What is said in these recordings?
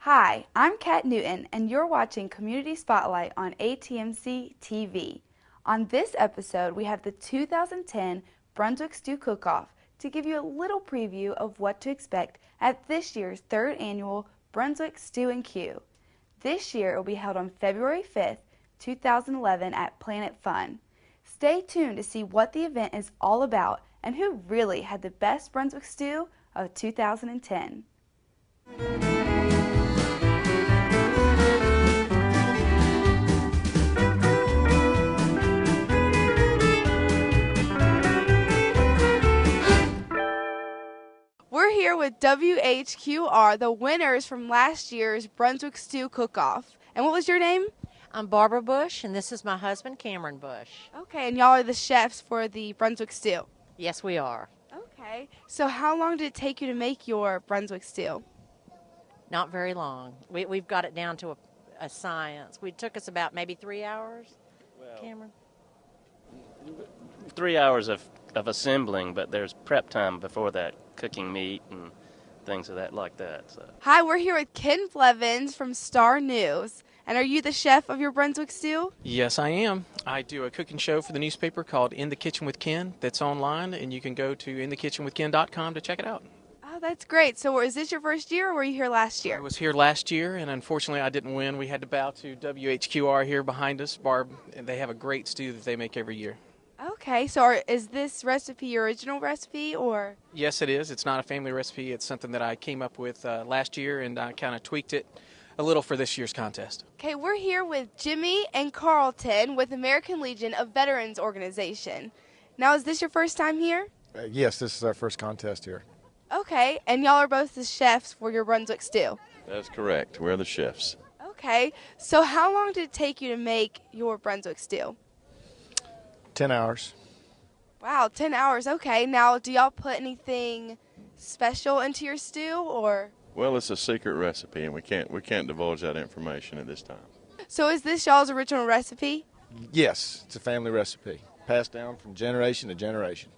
Hi, I'm Kat Newton, and you're watching Community Spotlight on ATMC-TV. On this episode, we have the 2010 Brunswick Stew Cook-off to give you a little preview of what to expect at this year's third annual Brunswick Stew and Que. This year, it will be held on February 5th, 2011 at Planet Fun. Stay tuned to see what the event is all about and who really had the best Brunswick stew of 2010. We're here with WHQR, the winners from last year's Brunswick Stew Cook-off. And what was your name? I'm Barbara Bush, and this is my husband, Cameron Bush. Okay, and y'all are the chefs for the Brunswick Stew. Yes, we are. Okay, so how long did it take you to make your Brunswick Stew? Not very long. We've got it down to a science. It took us about maybe 3 hours, Cameron? 3 hours of assembling, but there's prep time before that, cooking meat and things of that like that. So. Hi, we're here with Ken Blevins from Star News. And are you the chef of your Brunswick Stew? Yes, I am. I do a cooking show for the newspaper called In the Kitchen with Ken that's online, and you can go to inthekitchenwithken.com to check it out. Oh, that's great. So is this your first year, or were you here last year? I was here last year, and unfortunately I didn't win. We had to bow to WHQR here behind us, Barb, and they have a great stew that they make every year. Okay, so is this recipe your original recipe, or? Yes, it is. It's not a family recipe. It's something that I came up with last year, and I kind of tweaked it a little for this year's contest. Okay, we're here with Jimmy and Carlton with American Legion, a veterans organization. Now, is this your first time here? Yes, this is our first contest here. Okay, and y'all are both the chefs for your Brunswick Stew. That's correct. We're the chefs. Okay, so how long did it take you to make your Brunswick Stew? 10 hours. Wow, 10 hours. Okay, now do y'all put anything special into your stew, or? Well, it's a secret recipe, and we can't divulge that information at this time. So is this y'all's original recipe? Yes, it's a family recipe, passed down from generation to generation.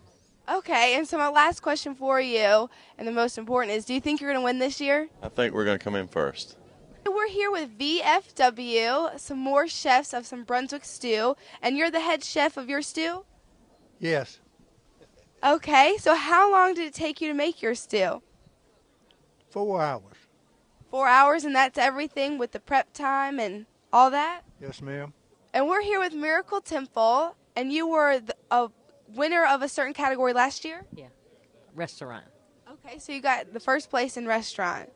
Okay, and so my last question for you, and the most important, is do you think you're going to win this year? I think we're going to come in first. We're here with VFW, some more chefs of some Brunswick stew, and you're the head chef of your stew? Yes. Okay, so how long did it take you to make your stew? 4 hours. 4 hours, and that's everything with the prep time and all that? Yes, ma'am. And we're here with Miracle Temple, and you were a winner of a certain category last year? Yeah. Restaurant. Okay, so you got the first place in restaurant.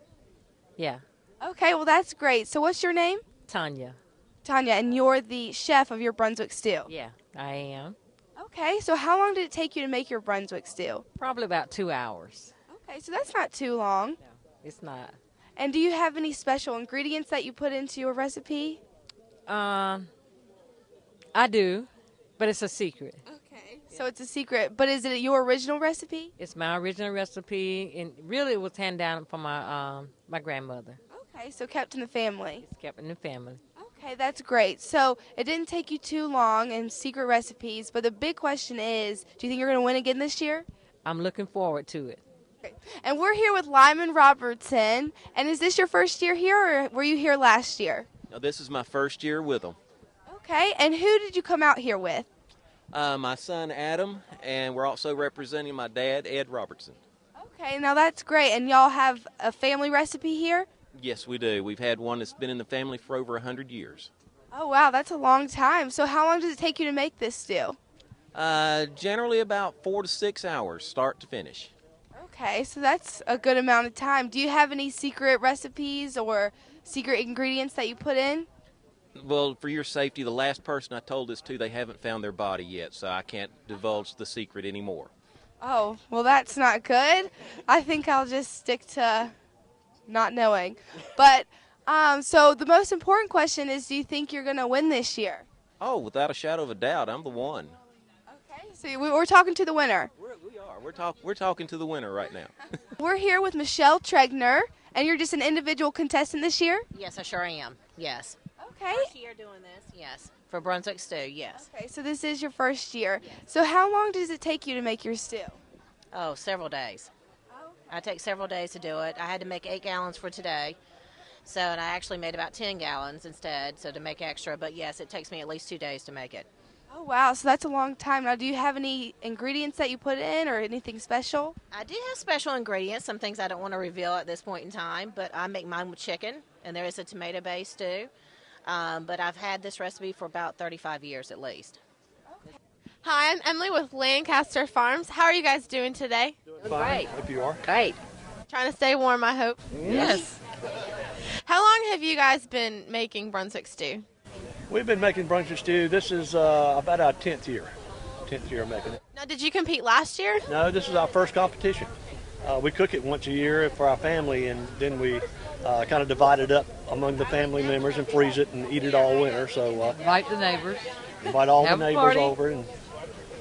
Yeah. Okay, well, that's great. So what's your name? Tanya. Tanya, and you're the chef of your Brunswick Stew? Yeah, I am. Okay, so how long did it take you to make your Brunswick Stew? Probably about 2 hours. Okay, so that's not too long. No, it's not. And do you have any special ingredients that you put into your recipe? I do, but it's a secret. Okay, so it's a secret. But is it your original recipe? It's my original recipe, and really it was handed down from my grandmother. Okay, so kept in the family. It's kept in the family. Okay, that's great. So it didn't take you too long and secret recipes, but the big question is, do you think you're going to win again this year? I'm looking forward to it. Okay. And we're here with Lyman Robertson, and is this your first year here, or were you here last year? No, this is my first year with them. Okay, and who did you come out here with? My son Adam, and we're also representing my dad, Ed Robertson. Okay, now that's great. And y'all have a family recipe here? Yes, we do. We've had one that's been in the family for over 100 years. Oh, wow, that's a long time. So how long does it take you to make this stew? Generally about 4 to 6 hours, start to finish. Okay, so that's a good amount of time. Do you have any secret recipes or secret ingredients that you put in? Well, for your safety, the last person I told this to, they haven't found their body yet, so I can't divulge the secret anymore. Oh, well, that's not good. I think I'll just stick to not knowing. But, so the most important question is, do you think you're going to win this year? Oh, without a shadow of a doubt, I'm the one. Okay, so we're talking to the winner. We are. We're talking to the winner right now. We're here with Michelle Tregner, and you're just an individual contestant this year? Yes, I sure am. Yes. Okay. First year doing this. Yes. For Brunswick Stew, yes. Okay, so this is your first year. Yes. So how long does it take you to make your stew? Oh, several days. I take several days to do it. I had to make 8 gallons for today. So, and I actually made about 10 gallons instead, so to make extra. But yes, it takes me at least 2 days to make it. Oh, wow. So that's a long time. Now, do you have any ingredients that you put in or anything special? I do have special ingredients, some things I don't want to reveal at this point in time, but I make mine with chicken, and there is a tomato-based stew. But I've had this recipe for about 35 years at least. Hi, I'm Emily with Lancaster Farms. How are you guys doing today? Great. Hope you are. Great. Trying to stay warm, I hope. Yes. How long have you guys been making Brunswick Stew? We've been making Brunswick Stew. This is about our 10th year. 10th year of making it. Now, did you compete last year? No, this is our first competition. We cook it once a year for our family, and then we kind of divide it up among the family members and freeze it and eat it all winter. So invite the neighbors. Invite all the Have a neighbors party. over and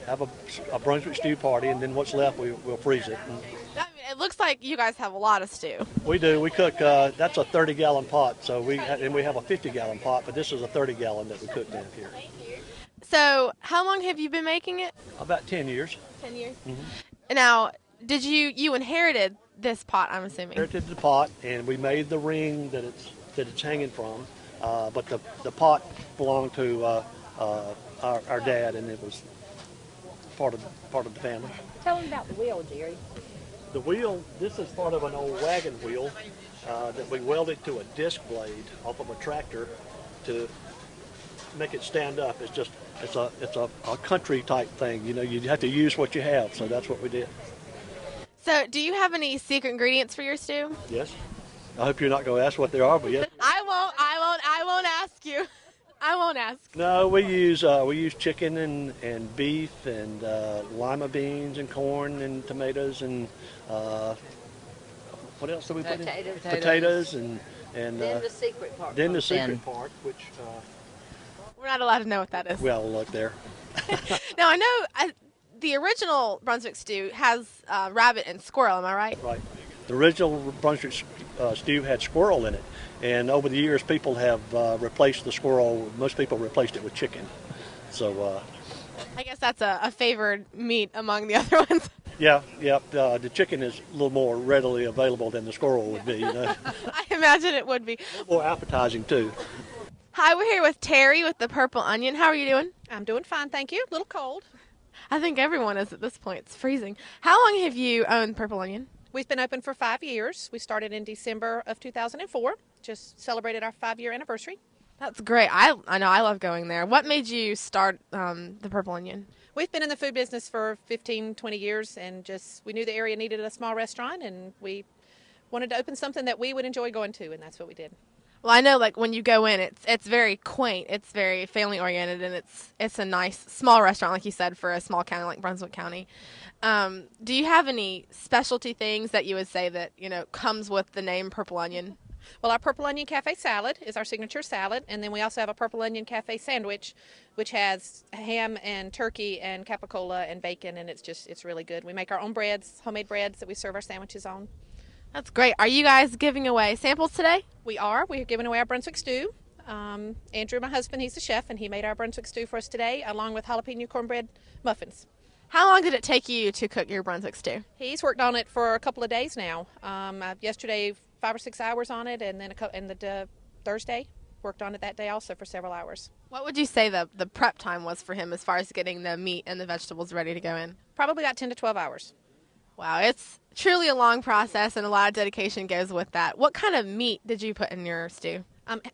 have a Brunswick Stew party, and then what's left we'll freeze it. And I mean, it looks like you guys have a lot of stew. we do. We cook. That's a 30-gallon pot. So we have a 50-gallon pot, but this is a 30-gallon that we cook down here. So, how long have you been making it? About 10 years. 10 years. Mm-hmm. Now, did you inherited this pot, I'm assuming? Inherited the pot, and we made the ring that it's hanging from. But the pot belonged to our dad, and it was part of the family. Tell them about the wheel, Jerry. The wheel, this is part of an old wagon wheel that we welded to a disc blade off of a tractor to make it stand up. It's a country type thing. You know, you have to use what you have, so that's what we did. So, do you have any secret ingredients for your stew? Yes. I hope you're not going to ask what they are, but yes. I won't ask you. I won't ask. No, we use chicken and beef and lima beans and corn and tomatoes and what else do we put in? Potatoes and Then the secret part. then the comes in. secret part, which We're not allowed to know what that is. well, look there. Now, I know the original Brunswick stew has rabbit and squirrel, am I right? Right. The original Brunswick stew had squirrel in it, and over the years, people have replaced the squirrel. Most people replaced it with chicken. So. I guess that's a favored meat among the other ones. Yeah. The chicken is a little more readily available than the squirrel would be. You know, I imagine it would be. more appetizing too. Hi, we're here with Terry with the Purple Onion. How are you doing? I'm doing fine, thank you. A little cold. I think everyone is at this point. It's freezing. How long have you owned Purple Onion? We've been open for 5 years. We started in December of 2004. Just celebrated our 5-year anniversary. That's great. I know. I love going there. What made you start the Purple Onion? We've been in the food business for 15, 20 years, and we knew the area needed a small restaurant, and we wanted to open something that we would enjoy going to, and that's what we did. Well, I know, like, when you go in, it's very quaint. It's very family-oriented, and it's a nice, small restaurant, like you said, for a small county like Brunswick County. Do you have any specialty things that you would say that, comes with the name Purple Onion? Well, our Purple Onion Cafe salad is our signature salad, and then we also have a Purple Onion Cafe sandwich, which has ham and turkey and capicola and bacon, and it's really good. We make our own breads, homemade breads that we serve our sandwiches on. That's great. Are you guys giving away samples today? We are. We're giving away our Brunswick Stew. Andrew, my husband, he's the chef, and he made our Brunswick Stew for us today, along with jalapeno cornbread muffins. How long did it take you to cook your Brunswick Stew? He's worked on it for a couple of days now. Yesterday, 5 or 6 hours on it, and then Thursday, worked on it that day also for several hours. What would you say the prep time was for him as far as getting the meat and the vegetables ready to go in? Probably about 10 to 12 hours. Wow, it's truly a long process, and a lot of dedication goes with that. What kind of meat did you put in your stew?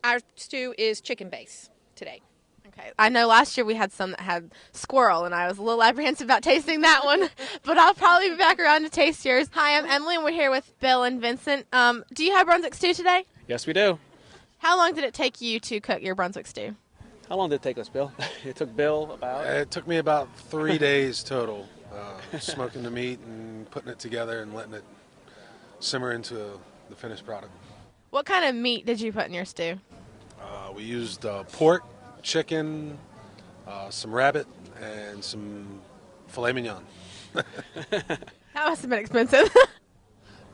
Our stew is chicken base today. Okay. I know last year we had some that had squirrel, and I was a little apprehensive about tasting that one, but I'll probably be back around to taste yours. Hi, I'm Emily, and we're here with Bill and Vincent. Do you have Brunswick Stew today? Yes, we do. How long did it take you to cook your Brunswick Stew? How long did it take us, Bill? It took Bill about... It took me about 3 days total, smoking the meat and putting it together and letting it simmer into the finished product. What kind of meat did you put in your stew? We used pork, chicken, some rabbit, and some filet mignon. That must have been expensive.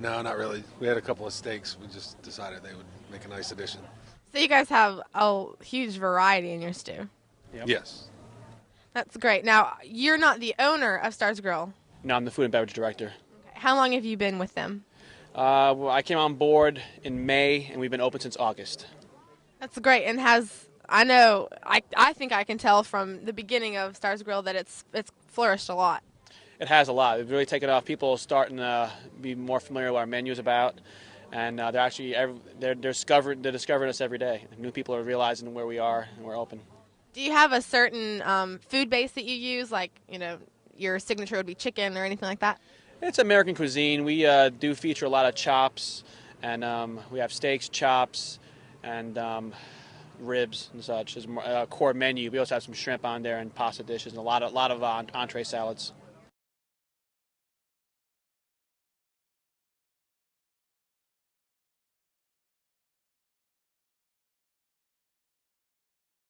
No, not really. We had a couple of steaks. We just decided they would make a nice addition. So you guys have a huge variety in your stew. Yep. Yes. That's great. Now, you're not the owner of Stars Grill. No, I'm the food and beverage director. Okay. How long have you been with them? Well, I came on board in May, and we've been open since August. That's great, and I think I can tell from the beginning of Stars Grill that it's flourished a lot. It has a lot. It's really taken off. People are starting to be more familiar with what our menu is about, and they're discovering us every day. New people are realizing where we are, and we're open. Do you have a certain food base that you use, like your signature would be chicken or anything like that? It's American cuisine. We do feature a lot of chops, and we have steaks, chops, and ribs and such as a core menu. We also have some shrimp on there and pasta dishes and a lot of entree salads.